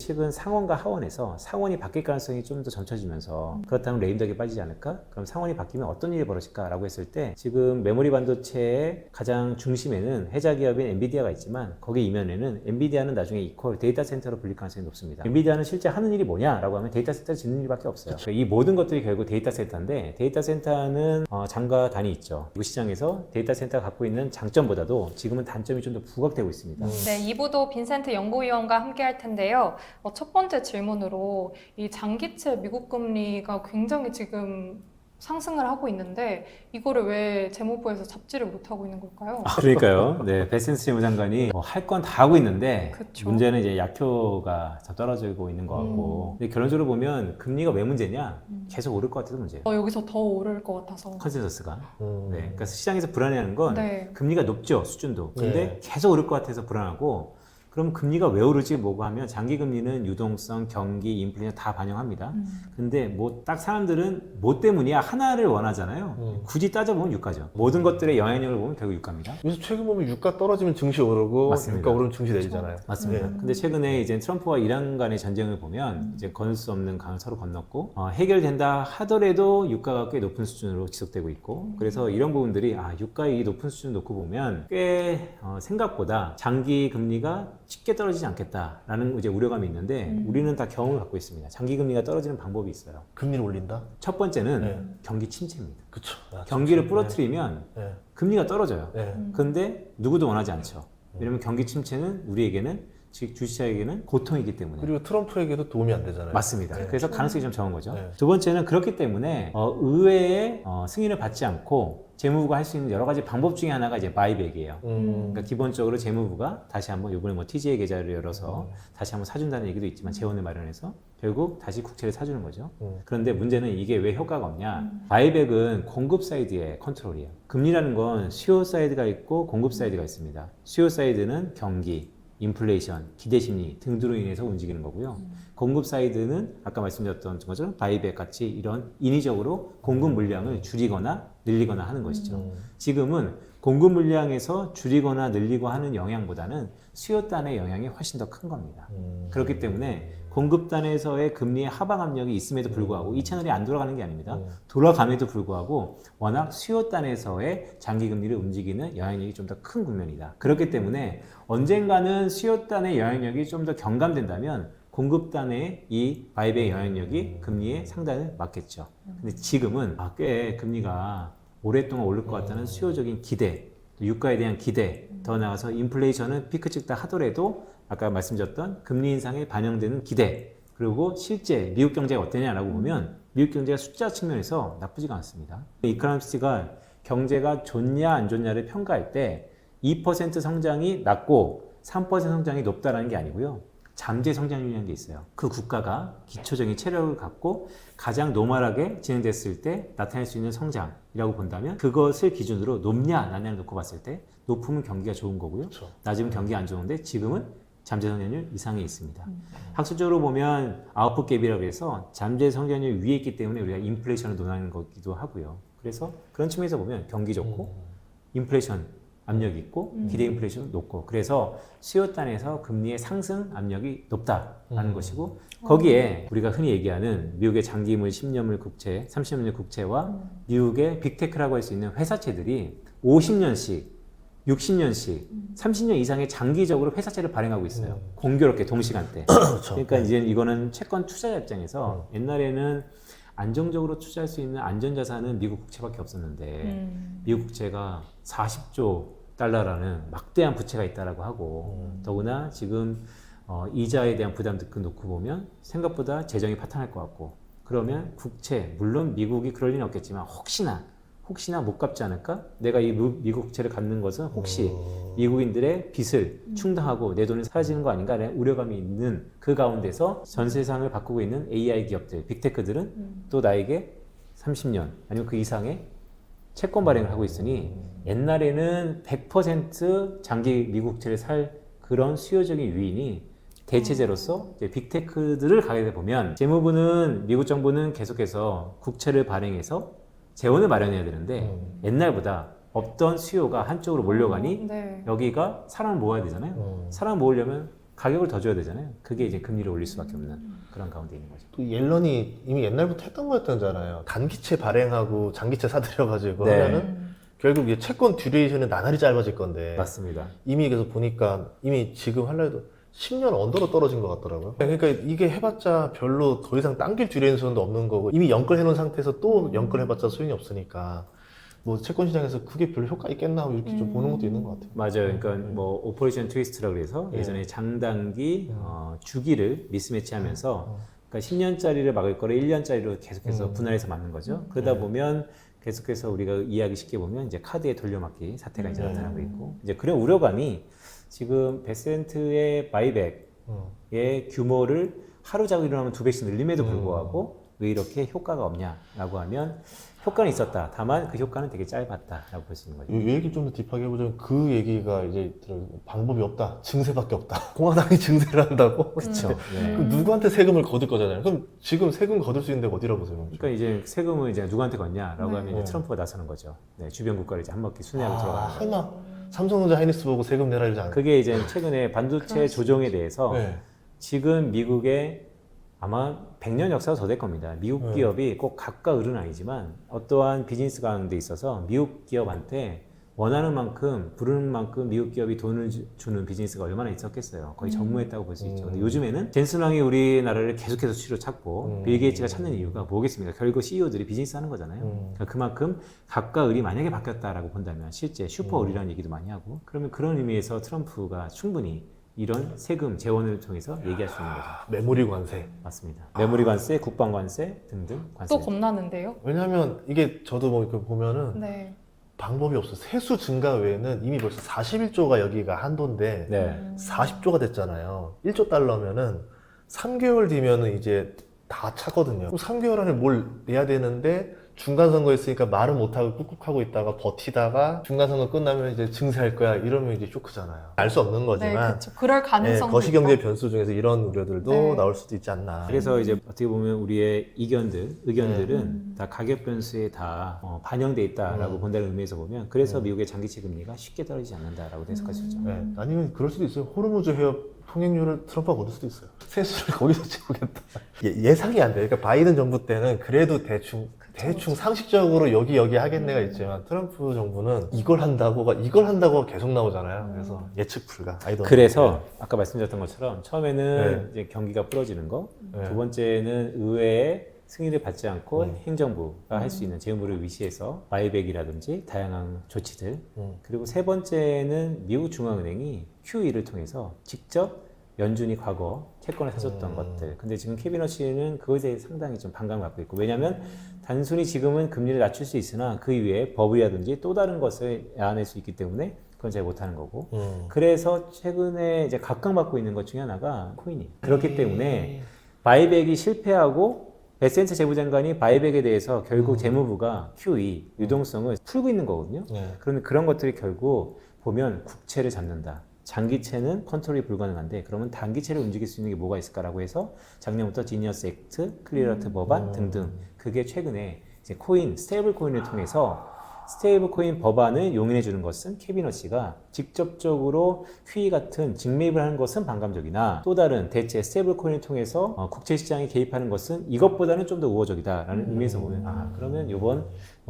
최근 상원과 하원에서 상원이 바뀔 가능성이 좀 더 점쳐지면서 그렇다면 레임덕이 빠지지 않을까? 그럼 상원이 바뀌면 어떤 일이 벌어질까라고 했을 때 지금 메모리 반도체의 가장 중심에는 해자 기업인 엔비디아가 있지만 거기 이면에는 엔비디아는 나중에 이퀄 데이터 센터로 불릴 가능성이 높습니다. 엔비디아는 실제 하는 일이 뭐냐라고 하면 데이터 센터를 짓는 일밖에 없어요. 이 모든 것들이 결국 데이터 센터인데 데이터 센터는 장과 단이 있죠. 이 시장에서 데이터 센터가 갖고 있는 장점보다도 지금은 단점이 좀 더 부각되고 있습니다. 네, 2부도 빈센트 연구위원과 함께 할 텐데요. 첫 번째 질문으로 이 장기채 미국 금리가 굉장히 지금 상승을 하고 있는데 이거를 왜 재무부에서 잡지를 못하고 있는 걸까요? 그러니까요. 네, 베센스 재무장관이 할 건 다 하고 있는데 그쵸. 문제는 이제 약효가 더 떨어지고 있는 것 같고 근데 결론적으로 보면 금리가 왜 문제냐? 계속 오를 것 같아서 문제예요. 여기서 더 오를 것 같아서. 컨센서스가. 네, 그러니까 시장에서 불안해하는 건 네. 금리가 높죠, 수준도. 근데 네. 계속 오를 것 같아서 불안하고 그럼 금리가 왜 오르지 뭐고 하면 장기 금리는 유동성, 경기, 인플레이션 다 반영합니다. 근데 뭐 딱 사람들은 뭐 때문이야 하나를 원하잖아요. 굳이 따져보면 유가죠. 모든 것들의 영향력을 보면 결국 유가입니다. 요새 최근 보면 유가 떨어지면 증시 오르고 맞습니다. 유가 오르면 증시 내리잖아요. 맞습니다. 네. 근데 최근에 이제 트럼프와 이란 간의 전쟁을 보면 이제 건널 수 없는 강을 서로 건넜고 해결된다 하더라도 유가가 꽤 높은 수준으로 지속되고 있고 그래서 이런 부분들이 유가의 이 높은 수준 놓고 보면 꽤 생각보다 장기 금리가 쉽게 떨어지지 않겠다라는 이제 우려감이 있는데 우리는 다 경험을 갖고 있습니다. 장기 금리가 떨어지는 방법이 있어요. 금리를 올린다? 첫 번째는 네. 경기 침체입니다. 그쵸. 경기를 부러뜨리면 네. 금리가 떨어져요. 네. 근데 누구도 원하지 않죠. 왜냐면 경기 침체는 우리에게는 즉 주식시장에게는 고통이기 때문에. 그리고 트럼프에게도 도움이 안 되잖아요. 맞습니다. 네. 그래서 가능성이 좀 적은 거죠. 네. 두 번째는 그렇기 때문에 의회의 승인을 받지 않고 재무부가 할 수 있는 여러 가지 방법 중에 하나가 이제 바이백이에요. 그러니까 기본적으로 재무부가 다시 한번 이번에 뭐 TGA 계좌를 열어서 다시 한번 사준다는 얘기도 있지만 재원을 마련해서 결국 다시 국채를 사주는 거죠. 그런데 문제는 이게 왜 효과가 없냐? 바이백은 공급 사이드의 컨트롤이에요. 금리라는 건 수요 사이드가 있고 공급 사이드가 있습니다. 수요 사이드는 경기, 인플레이션, 기대심리 등등으로 인해서 움직이는 거고요. 공급 사이드는 아까 말씀드렸던 것처럼 바이백 같이 이런 인위적으로 공급 물량을 줄이거나 늘리거나 하는 것이죠. 지금은 공급 물량에서 줄이거나 늘리고 하는 영향보다는 수요단의 영향이 훨씬 더 큰 겁니다. 그렇기 때문에 공급단에서의 금리의 하방 압력이 있음에도 불구하고 이 채널이 안 돌아가는 게 아닙니다. 돌아감에도 불구하고 워낙 수요단에서의 장기금리를 움직이는 영향력이 좀 더 큰 국면이다. 그렇기 때문에 언젠가는 수요단의 영향력이 좀 더 경감된다면 공급단의 이 바이백의 영향력이 금리에 상당히 맞겠죠. 근데 지금은 꽤 금리가 오랫동안 오를 것 같다는 수요적인 기대, 유가에 대한 기대, 더 나아가서 인플레이션은 피크 찍다 하더라도 아까 말씀드렸던 금리 인상에 반영되는 기대, 그리고 실제 미국 경제가 어떠냐라고 보면 미국 경제가 숫자 측면에서 나쁘지가 않습니다. 이코노미스트가 경제가 좋냐 안 좋냐를 평가할 때 2% 성장이 낮고 3% 성장이 높다는 게 아니고요. 잠재 성장률이라는 게 있어요. 그 국가가 기초적인 체력을 갖고 가장 노멀하게 진행됐을 때 나타낼 수 있는 성장이라고 본다면 그것을 기준으로 높냐 낮냐를 놓고 봤을 때 높으면 경기가 좋은 거고요. 그렇죠. 낮으면 경기가 안 좋은데 지금은 잠재 성장률 이상에 있습니다. 학술적으로 보면 아웃풋 갭이라고 해서 잠재 성장률 위에 있기 때문에 우리가 인플레이션을 논하는 거기도 하고요. 그래서 그런 측면에서 보면 경기 좋고 인플레이션 압력이 있고 기대 인플레이션도 높고 그래서 수요단에서 금리의 상승 압력이 높다라는 것이고 거기에 우리가 흔히 얘기하는 미국의 장기물 10년물 국채, 30년물 국채와 미국의 빅테크라고 할 수 있는 회사채들이 50년씩 60년씩 30년 이상의 장기적으로 회사채를 발행하고 있어요. 공교롭게 동시간대. 그렇죠. 그러니까 이제 이거는 채권 투자자 입장에서 옛날에는 안정적으로 투자할 수 있는 안전자산은 미국 국채밖에 없었는데 미국 국채가 40조 달러라는 막대한 부채가 있다라고 하고 더구나 지금 이자에 대한 부담도 놓고 보면 생각보다 재정이 파탄할 것 같고 그러면 국채 물론 미국이 그럴 리는 없겠지만 혹시나 못 갚지 않을까? 내가 이 미국 국채를 갚는 것은 혹시 미국인들의 빚을 충당하고 내 돈이 사라지는 거 아닌가? 라는 우려감이 있는 그 가운데서 전 세상을 바꾸고 있는 AI 기업들, 빅테크들은 또 나에게 30년 아니면 그 이상의 채권 발행을 하고 있으니 옛날에는 100% 장기 미국 국채를 살 그런 수요적인 유인이 대체제로서 이제 빅테크들을 가게 보면 재무부는 미국 정부는 계속해서 국채를 발행해서 재원을 마련해야 되는데 옛날보다 없던 수요가 한쪽으로 몰려가니 네. 여기가 사람을 모아야 되잖아요. 사람 모으려면 가격을 더 줘야 되잖아요. 그게 이제 금리를 올릴 수밖에 없는 그런 가운데 있는 거죠. 또 옐런이 이미 옛날부터 했던 거였잖아요. 단기채 발행하고 장기채 사들여가지고 네. 하면은 결국 이제 채권 듀레이션은 나날이 짧아질 건데 맞습니다. 이미 그래서 보니까 이미 지금 할래도 10년 언더로 떨어진 것 같더라고요. 그러니까 이게 해봤자 별로 더 이상 당길 듀레이션도 없는 거고 이미 연끌해놓은 상태에서 또 연끌해봤자 소용이 없으니까 뭐 채권 시장에서 그게 별로 효과 있겠나 하고 이렇게 좀 보는 것도 있는 것 같아요. 맞아요. 그러니까 뭐 오퍼레이션 트위스트라고 그래서 네. 예전에 장단기 주기를 미스매치하면서 그러니까 10년짜리를 막을 거를 1년짜리로 계속해서 분할해서 막는 거죠. 그러다 보면 계속해서 우리가 이해하기 쉽게 보면 이제 카드의 돌려막기 사태가 이제 나타나고 있고 이제 그런 우려감이 지금 베센트의 바이백의 규모를 하루 자고 일어나면 2배씩 늘림에도 불구하고 왜 이렇게 효과가 없냐라고 하면 효과는 있었다. 다만 그 효과는 되게 짧았다라고 볼 수 있는 거죠. 이 얘기 좀 더 딥하게 해보자면 그 얘기가 이제 방법이 없다. 증세밖에 없다. 공화당이 증세를 한다고? 그렇죠. 네. 그럼 누구한테 세금을 거둘 거잖아요. 그럼 지금 세금 거둘 수 있는 데가 어디라고 보세요? 그러니까 이제 세금을 이제 누구한테 걷냐라고 하면 이제 네. 트럼프가 나서는 거죠. 네, 주변 국가를 이제 한 바퀴 순회하고 들어가는 거죠. 설마 삼성전자 하이닉스 보고 세금 내라 이러지 않아요? 그게 이제 최근에 반도체 조정에 대해서 네. 지금 미국의 아마 100년 역사가 더 될 겁니다. 미국 기업이 꼭 각과 을은 아니지만 어떠한 비즈니스 가운데 있어서 미국 기업한테 원하는 만큼 부르는 만큼 미국 기업이 돈을 주는 비즈니스가 얼마나 있었겠어요. 거의 전무했다고 볼 수 있죠. 근데 요즘에는 젠슨 왕이 우리나라를 계속해서 수시로 찾고 빌 게이츠가 찾는 이유가 뭐겠습니까? 결국 CEO들이 비즈니스 하는 거잖아요. 그러니까 그만큼 각과 을이 만약에 바뀌었다라고 본다면 실제 슈퍼 을이라는 얘기도 많이 하고 그러면 그런 의미에서 트럼프가 충분히 이런 세금 재원을 통해서 얘기할 수 있는 거죠. 메모리 관세. 맞습니다. 메모리 관세, 국방 관세 등등 관세. 또 겁나는데요? 왜냐하면 이게 저도 뭐 이렇게 보면은 네. 방법이 없어. 세수 증가 외에는 이미 벌써 41조가 여기가 한도인데 네. 40조가 됐잖아요. 1조 달러면은 3개월 뒤면은 이제 다 차거든요. 그럼 3개월 안에 뭘 내야 되는데 중간 선거 했으니까 말은 못하고 꾹꾹하고 있다가 버티다가 중간 선거 끝나면 이제 증세할 거야 이러면 이제 쇼크잖아요. 알 수 없는 네, 거지만 그렇죠. 그럴 가능성도 거시경제 있다. 변수 중에서 이런 우려들도 네. 나올 수도 있지 않나. 그래서 이제 어떻게 보면 우리의 의견들은 다 가격 변수에 다 반영돼 있다라고 본다는 의미에서 보면 그래서 미국의 장기채 금리가 쉽게 떨어지지 않는다라고 해석할 수 있죠. 네. 아니면 그럴 수도 있어요. 호르무즈 해협 통행료를 트럼프가 거둘 수도 있어요. 세수를 거기서 채우겠다. 예상이 안 돼요. 그러니까 바이든 정부 때는 그래도 대충 상식적으로 여기 하겠네가 있지만 트럼프 정부는 이걸 한다고가 계속 나오잖아요. 그래서 예측 불가. 그래서 아까 말씀드렸던 것처럼 처음에는 네. 이제 경기가 부러지는 거, 네. 두 번째는 의회의 승인을 받지 않고 행정부가 할 수 있는 재무를 위시해서 바이백이라든지 다양한 조치들, 그리고 세 번째는 미국 중앙은행이 QE를 통해서 직접 연준이 과거 채권을 사줬던 것들. 근데 지금 케빈 허치는 그것에 대해 상당히 좀 반감을 갖고 있고 왜냐하면 단순히 지금은 금리를 낮출 수 있으나 그 이외에 버블이라든지 또 다른 것을 알아낼 수 있기 때문에 그건 잘 못하는 거고 그래서 최근에 이제 각광받고 있는 것 중에 하나가 코인이에요. 그렇기 때문에 바이백이 실패하고 베센트 재무장관이 바이백에 대해서 결국 재무부가 QE 유동성을 풀고 있는 거거든요. 네. 그러면 그런 것들이 결국 보면 국채를 잡는다. 장기채는 컨트롤이 불가능한데 그러면 단기채를 움직일 수 있는 게 뭐가 있을까라고 해서 작년부터 지니어스 액트, 클리어라트 법안 등등 그게 최근에 이제 코인, 스테이블 코인을 통해서 스테이블 코인 법안을 용인해 주는 것은 케빈 허치가 직접적으로 QE 같은 직매입을 하는 것은 반감적이나 또 다른 대체 스테이블 코인을 통해서 국제 시장에 개입하는 것은 이것보다는 좀 더 우호적이다라는 의미에서 보면 그러면 이번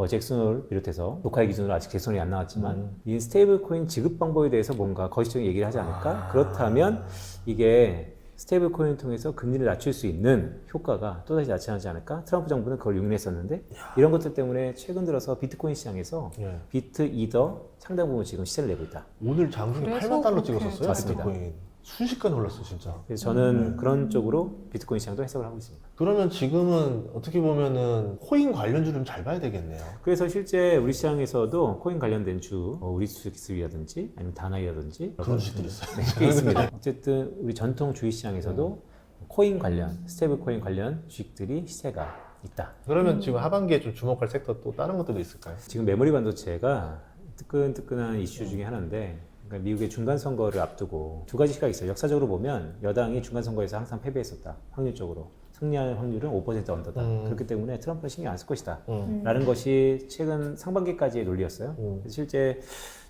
잭슨홀을 비롯해서 녹화의 기준으로 아직 잭슨홀이 안 나왔지만 이 스테이블 코인 지급 방법에 대해서 뭔가 거시적인 얘기를 하지 않을까? 그렇다면 이게 스테이블 코인을 통해서 금리를 낮출 수 있는 효과가 또다시 나타나지 않을까? 트럼프 정부는 그걸 용인했었는데 이런 것들 때문에 최근 들어서 비트코인 시장에서 비트 이더 상당 부분 지금 시세를 내고 있다. 오늘 장중에 그래서 8만 달러 그렇게 찍었었어요. 맞습니다. 비트코인. 순식간에 올랐어 진짜. 그래서 저는 그런 쪽으로 비트코인 시장도 해석을 하고 있습니다. 그러면 지금은 어떻게 보면은 코인 관련주를 좀 잘 봐야 되겠네요. 그래서 실제 우리 시장에서도 코인 관련된 주, 우리 수익이라든지 아니면 다나이라든지 그런 주식들이 있어요. 네, 꽤 있습니다. 어쨌든 우리 전통 주식 시장에서도 코인 관련, 스테이블 코인 관련 주식들이 시세가 있다. 그러면 지금 하반기에 좀 주목할 섹터 또 다른 것들도 있을까요? 지금 메모리 반도체가 뜨끈뜨끈한 이슈 중에 하나인데 그러니까 미국의 중간선거를 앞두고 두 가지 시각이 있어요. 역사적으로 보면 여당이 중간선거에서 항상 패배했었다. 확률적으로. 승리할 확률은 5% 언더다. 그렇기 때문에 트럼프는 신경 안 쓸 것이다. 라는 것이 최근 상반기까지의 논리였어요. 그래서 실제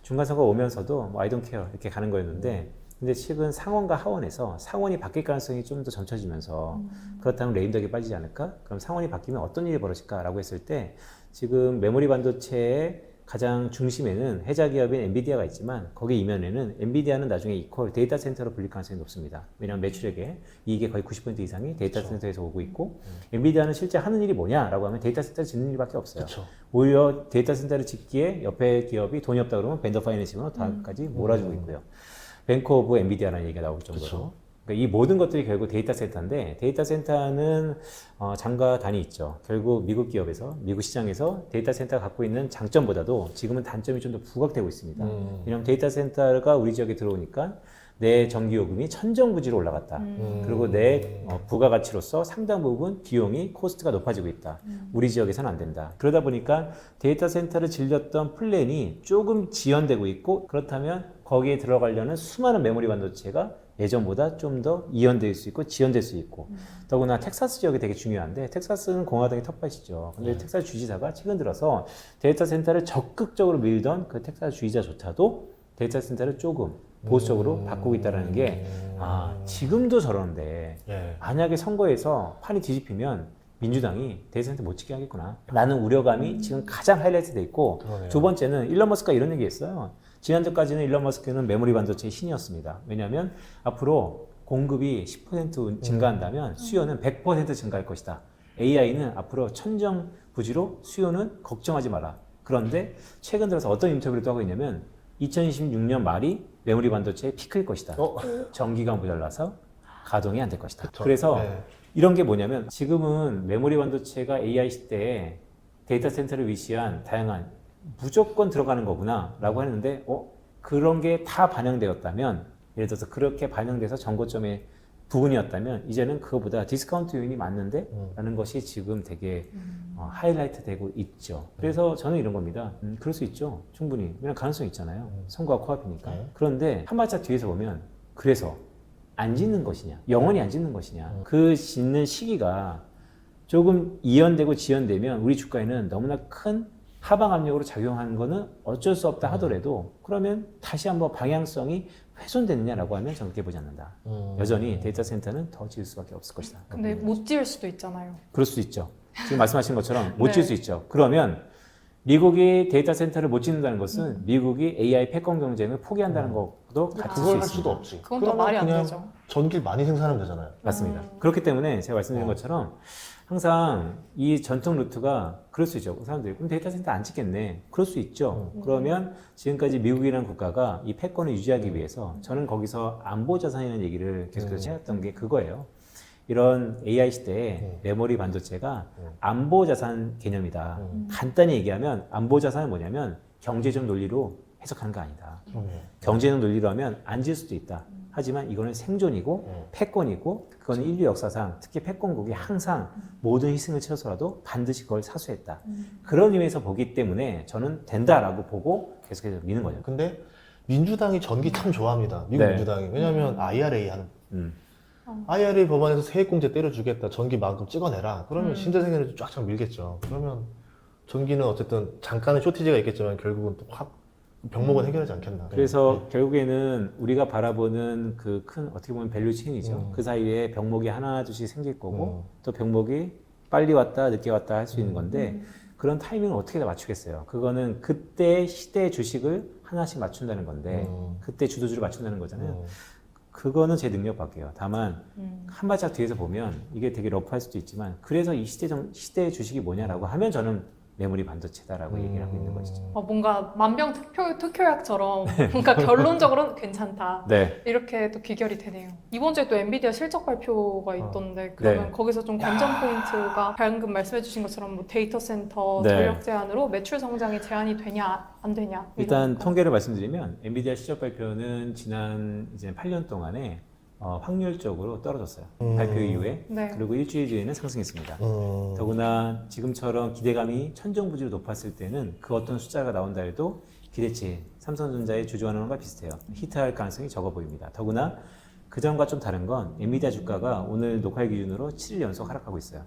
중간선거 오면서도 뭐 I don't care 이렇게 가는 거였는데 근데 최근 상원과 하원에서 상원이 바뀔 가능성이 좀 더 점쳐지면서 그렇다면 레임덕이 빠지지 않을까? 그럼 상원이 바뀌면 어떤 일이 벌어질까라고 했을 때 지금 메모리 반도체의 가장 중심에는 해자 기업인 엔비디아가 있지만 거기 이면에는 엔비디아는 나중에 이퀄 데이터 센터로 불릴 가능성이 높습니다. 왜냐하면 매출액의 이익의 거의 90% 이상이 데이터 센터에서 오고 있고 엔비디아는 실제 하는 일이 뭐냐라고 하면 데이터 센터를 짓는 일밖에 없어요. 그쵸. 오히려 데이터 센터를 짓기에 옆에 기업이 돈이 없다 그러면 벤더 파이낸싱으로 다까지 몰아주고 있고요. 뱅크 오브 엔비디아라는 얘기가 나올 정도로. 그쵸. 그러니까 이 모든 것들이 결국 데이터 센터인데 데이터 센터는 장과 단이 있죠. 결국 미국 기업에서 미국 시장에서 데이터 센터가 갖고 있는 장점보다도 지금은 단점이 좀 더 부각되고 있습니다. 왜냐하면 데이터 센터가 우리 지역에 들어오니까 내 전기 요금이 천정부지로 올라갔다. 그리고 내 부가가치로서 상당 부분 비용이 코스트가 높아지고 있다. 우리 지역에서는 안 된다. 그러다 보니까 데이터 센터를 질렸던 플랜이 조금 지연되고 있고 그렇다면 거기에 들어가려는 수많은 메모리 반도체가 예전보다 좀 더 이연될 수 있고 지연될 수 있고 더구나 텍사스 지역이 되게 중요한데 텍사스는 공화당이 텃밭이죠. 근데 텍사스 주지사가 최근 들어서 데이터 센터를 적극적으로 밀던 그 텍사스 주지사조차도 데이터 센터를 조금 보수적으로 바꾸고 있다는 게 지금도 저러는데 예. 만약에 선거에서 판이 뒤집히면 민주당이 데이터 센터 못 지게 하겠구나 라는 우려감이 지금 가장 하이라이트 돼 있고 그러네요. 두 번째는 일론 머스크가 이런 얘기 했어요. 지난주까지는 일론 머스크는 메모리 반도체의 신이었습니다. 왜냐하면 앞으로 공급이 10% 증가한다면 수요는 100% 증가할 것이다. AI는 앞으로 천정부지로 수요는 걱정하지 마라. 그런데 최근 들어서 어떤 인터뷰를 또 하고 있냐면 2026년 말이 메모리 반도체의 피크일 것이다. 전기가 모자라서 가동이 안 될 것이다. 그쵸. 그래서 네. 이런 게 뭐냐면 지금은 메모리 반도체가 AI 시대에 데이터 센터를 위시한 다양한 무조건 들어가는 거구나 라고 했는데 그런 게 다 반영되었다면 예를 들어서 그렇게 반영돼서 전고점의 부분이었다면 이제는 그거보다 디스카운트 요인이 맞는데 라는 것이 지금 되게 하이라이트 되고 있죠. 그래서 저는 이런 겁니다. 그럴 수 있죠. 충분히. 왜냐면 가능성이 있잖아요. 선거가 코앞이니까. 그런데 한 발짝 뒤에서 보면 그래서 안 짓는 것이냐 영원히 안 짓는 것이냐 그 짓는 시기가 조금 이연되고 지연되면 우리 주가에는 너무나 큰 하방 압력으로 작용하는 거는 어쩔 수 없다 하더라도 그러면 다시 한번 방향성이 훼손됐느냐라고 하면 저는 그렇게 보지 않는다. 여전히 데이터 센터는 더 지을 수밖에 없을 것이다. 근데 못 지을 수도 있잖아요. 그럴 수도 있죠. 지금 말씀하신 것처럼 못 네. 지을 수 있죠. 그러면 미국이 데이터 센터를 못 짓는다는 것은 미국이 AI 패권 경쟁을 포기한다는 것도 같이 그걸 수 할 수도 있습니다. 없지. 그건 또 그러면 말이 안 그냥 되죠. 전기를 많이 생산하면 되잖아요. 맞습니다. 그렇기 때문에 제가 말씀드린 것처럼 항상 이 전통 루트가 그럴 수 있죠. 사람들이 그럼 데이터 센터 안 짓겠네. 그럴 수 있죠. 그러면 지금까지 미국이라는 국가가 이 패권을 유지하기 위해서 저는 거기서 안보 자산이라는 얘기를 계속해서 해왔던 게 그거예요. 이런 AI 시대에 메모리 반도체가 안보 자산 개념이다. 간단히 얘기하면 안보 자산은 뭐냐면 경제적 논리로 해석하는 거 아니다. 경제적 논리로 하면 안 질 수도 있다. 하지만 이거는 생존이고 패권이고 그거는 인류 역사상 특히 패권국이 항상 모든 희생을 치러서라도 반드시 그걸 사수했다. 그런 의미에서 보기 때문에 저는 된다라고 보고 계속해서 미는 거죠. 근데 민주당이 전기 참 좋아합니다. 미국 네. 민주당이. 왜냐하면 IRA 하는 음. IRA 법안에서 세액공제 때려주겠다. 전기만큼 찍어내라. 그러면 신재생에너지 쫙쫙 밀겠죠. 그러면 전기는 어쨌든 잠깐의 쇼티지가 있겠지만 결국은 또 확 병목은 해결하지 않겠나. 그래서 결국에는 우리가 바라보는 그 큰 어떻게 보면 밸류 체인이죠. 그 사이에 병목이 하나 둘씩 생길 거고 또 병목이 빨리 왔다 늦게 왔다 할 수 있는 건데 그런 타이밍을 어떻게 다 맞추겠어요. 그거는 그때 시대 주식을 하나씩 맞춘다는 건데 그때 주도주를 맞춘다는 거잖아요. 그거는 제 능력 밖이에요. 다만 한 발짝 뒤에서 보면 이게 되게 러프할 수도 있지만 그래서 이 시대의 주식이 뭐냐라고 하면 저는 메모리 반도체다라고 얘기를 하고 있는 것이죠. 뭔가 만병특효약처럼 뭔가 결론적으로는 괜찮다. 네. 이렇게 또 귀결이 되네요. 이번 주에 또 엔비디아 실적 발표가 있던데 그러면 네. 거기서 좀 관전 포인트가 방금 말씀해주신 것처럼 뭐 데이터 센터 네. 전력 제한으로 매출 성장이 제한이 되냐 안 되냐 일단 이런 거. 통계를 말씀드리면 엔비디아 실적 발표는 지난 이제 8년 동안에 확률적으로 떨어졌어요. 발표 이후에. 네. 그리고 일주일 뒤에는 상승했습니다. 더구나 지금처럼 기대감이 천정부지로 높았을 때는 그 어떤 숫자가 나온다 해도 기대치 삼성전자의 주주하는 것과 비슷해요. 히트할 가능성이 적어 보입니다. 더구나 그 전과 좀 다른 건 엔비디아 주가가 오늘 녹화 기준으로 7일 연속 하락하고 있어요.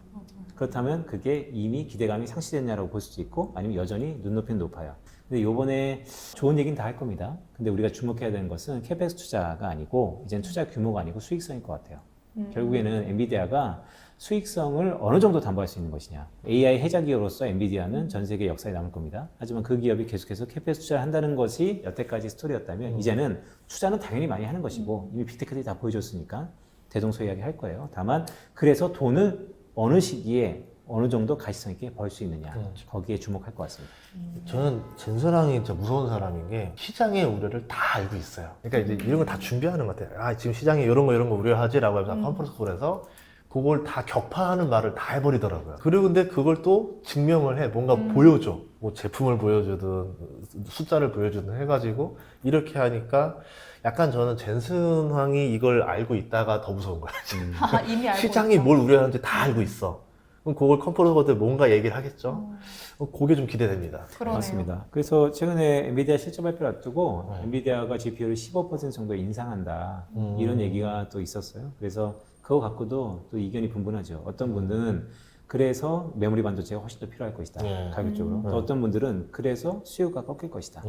그렇다면 그게 이미 기대감이 상실됐냐라고 볼 수도 있고 아니면 여전히 눈높이는 높아요. 근데 요번에 좋은 얘기는 다 할 겁니다. 근데 우리가 주목해야 되는 것은 캐펙스 투자가 아니고 이제는 투자 규모가 아니고 수익성일 것 같아요. 결국에는 엔비디아가 수익성을 어느 정도 담보할 수 있는 것이냐. AI 해자 기업으로서 엔비디아는 전 세계 역사에 남을 겁니다. 하지만 그 기업이 계속해서 캐펙스 투자를 한다는 것이 여태까지 스토리였다면 이제는 투자는 당연히 많이 하는 것이고 이미 빅테크들이 다 보여줬으니까 대동소이하게 할 거예요. 다만 그래서 돈을 어느 시기에 어느 정도 가시성 있게 벌 수 있느냐 거기에 주목할 것 같습니다. 저는 젠슨왕이 진짜 무서운 사람인 게 시장의 우려를 다 알고 있어요. 그러니까 이제 이런 걸 다 준비하는 것 같아요. 아 지금 시장에 이런 거 우려하지라고 하면서 컨퍼런스 콜에서 그걸 다 격파하는 말을 다 해버리더라고요. 그리고 근데 그걸 또 증명을 해. 뭔가 보여줘. 뭐 제품을 보여주든 숫자를 보여주든 해가지고 이렇게 하니까 약간 저는 젠슨 황이 이걸 알고 있다가 더 무서운 거야. 아, 이미 알고 시장이 있죠? 뭘 우려하는지 다 알고 있어. 그럼 그걸 컨퍼런스 콜 때 뭔가 얘기를 하겠죠. 그게 좀 기대됩니다. 그러네요. 맞습니다. 그래서 최근에 엔비디아 실적 발표를 앞두고 엔비디아가 GPU를 15% 정도 인상한다 이런 얘기가 또 있었어요. 그래서 그거 갖고도 또 이견이 분분하죠. 어떤 분들은 그래서 메모리 반도체가 훨씬 더 필요할 것이다 가격적으로. 또 어떤 분들은 그래서 수요가 꺾일 것이다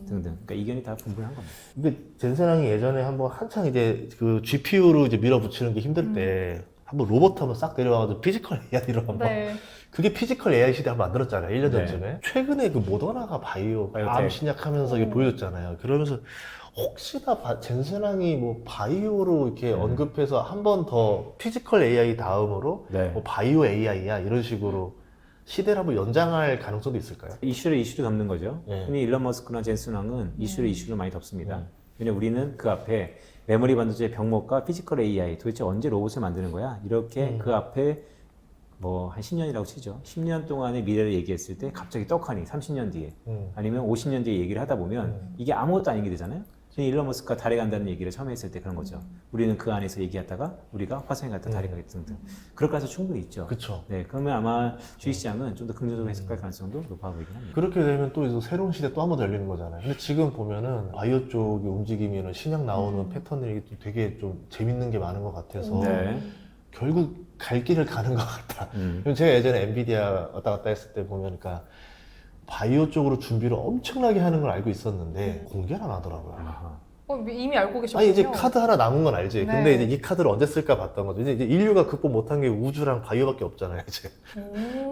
등등. 그러니까 이견이 다 분분한 겁니다. 근데 젠슨왕이 예전에 한번 한창 이제 그 GPU로 이제 밀어붙이는 게 힘들 때 한번 로봇 한번 싹 내려와가지고 피지컬 AI로 한번 네. 그게 피지컬 AI 시대 한번 만들었잖아요. 1년 네. 전쯤에. 최근에 그 모더나가 바이오텍 암 신약하면서 이게 보여줬잖아요. 그러면서 혹시나 젠슨왕이 뭐 바이오로 이렇게 언급해서 한 번 더 피지컬 AI 다음으로 네. 뭐 바이오 AI야 이런 식으로 시대를 한번 연장할 가능성도 있을까요? 이슈를 덮는 거죠. 네. 흔히 일론 머스크나 젠슨 왕은 이슈를 많이 덮습니다. 왜냐면 우리는 그 앞에 메모리 반도체 병목과 피지컬 AI 도대체 언제 로봇을 만드는 거야? 이렇게 그 앞에 뭐 한 10년이라고 치죠. 10년 동안의 미래를 얘기했을 때 갑자기 떡하니 30년 뒤에 아니면 50년 뒤에 얘기를 하다 보면 이게 아무것도 아닌 게 되잖아요. 일론 머스크가 달에 간다는 얘기를 처음 했을 때 그런 거죠. 우리는 그 안에서 얘기하다가 우리가 화성에 갔다 달에 가겠다 등등. 그럴 가능성 충분히 있죠. 그쵸. 네, 그러면 아마 주식시장은 좀 더 긍정적으로 해석할 가능성도 높아 보이긴 합니다. 그렇게 되면 또 이제 새로운 시대 또 한 번 더 열리는 거잖아요. 근데 지금 보면은 바이오 쪽이 움직이면은 신약 나오는 패턴이 되게 좀 재밌는 게 많은 것 같아서 네. 결국 갈 길을 가는 것 같다. 제가 예전에 엔비디아 왔다 갔다 했을 때 보면 그러니까 바이오 쪽으로 준비를 엄청나게 하는 걸 알고 있었는데 공개를 안 하더라고요. 아하. 이미 알고 계셨군요. 아니 이제 카드 하나 남은 건 알지. 네. 근데 이제 이 카드를 언제 쓸까 봤던 거죠. 이제 인류가 극복 못한 게 우주랑 바이오밖에 없잖아요. 이제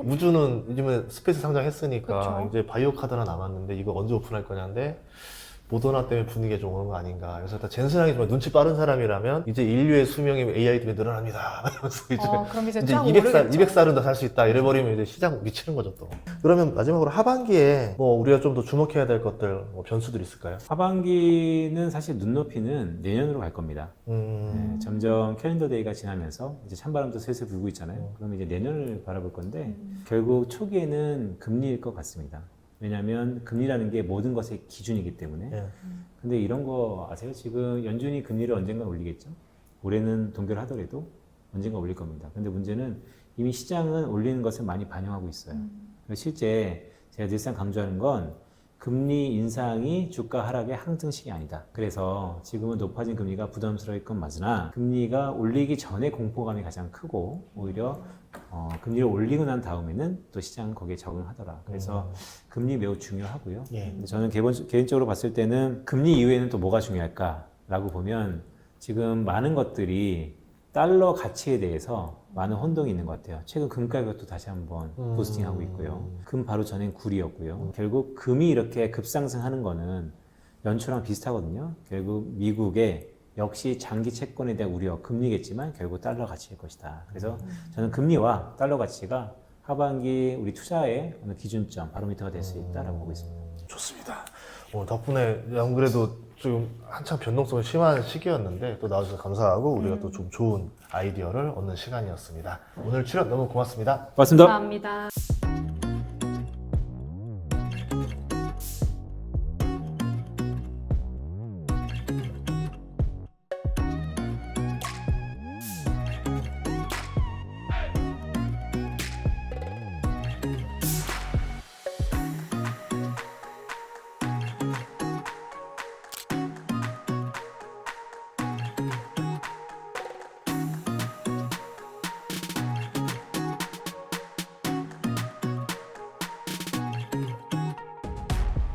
우주는 요즘에 스페이스 상장했으니까 그쵸. 이제 바이오 카드 하나 남았는데 이거 언제 오픈할 거냐인데 모더나 때문에 분위기가 좀 오는 거 아닌가. 그래서 일단 젠슨왕이 정말 눈치 빠른 사람이라면 이제 인류의 수명이 AI 때문에 늘어납니다. 이러면서 이제 그럼 이제 이제 쫙 200살, 오르겠죠. 200살은 더 살 수 있다. 이래버리면 이제 시장 미치는 거죠, 또. 그러면 마지막으로 하반기에 뭐 우리가 좀 더 주목해야 될 것들, 뭐 변수들 있을까요? 하반기는 사실 눈높이는 내년으로 갈 겁니다. 네, 점점 캘린더 데이가 지나면서 이제 찬바람도 슬슬 불고 있잖아요. 그러면 이제 내년을 바라볼 건데 결국 초기에는 금리일 것 같습니다. 왜냐하면 금리라는 게 모든 것의 기준이기 때문에. 예. 근데 이런 거 아세요? 지금 연준이 금리를 언젠가 올리겠죠? 올해는 동결 하더라도 언젠가 올릴 겁니다. 근데 문제는 이미 시장은 올리는 것을 많이 반영하고 있어요. 실제 제가 늘상 강조하는 건 금리 인상이 주가 하락의 항등식이 아니다. 그래서 지금은 높아진 금리가 부담스러울 건 맞으나 금리가 올리기 전에 공포감이 가장 크고 오히려 금리를 올리고 난 다음에는 또 시장은 거기에 적응하더라. 그래서 금리 매우 중요하고요. 예. 근데 저는 개인적으로 봤을 때는 금리 이후에는 또 뭐가 중요할까라고 보면 지금 많은 것들이 달러 가치에 대해서 많은 혼동이 있는 것 같아요. 최근 금 가격도 다시 한번 부스팅하고 있고요. 금 바로 전엔 굴이었고요. 결국 금이 이렇게 급상승하는 거는 연초랑 비슷하거든요. 결국 미국의 역시 장기 채권에 대한 우려, 금리겠지만 결국 달러 가치일 것이다. 그래서 저는 금리와 달러 가치가 하반기 우리 투자의 어느 기준점, 바로미터가 될 수 있다라고 보고 있습니다. 좋습니다. 덕분에 안 그래도 좀 한참 변동성이 심한 시기였는데 또 나와주셔서 감사하고 우리가 또 좀 좋은 아이디어를 얻는 시간이었습니다. 오늘 출연 너무 고맙습니다. 고맙습니다. 감사합니다.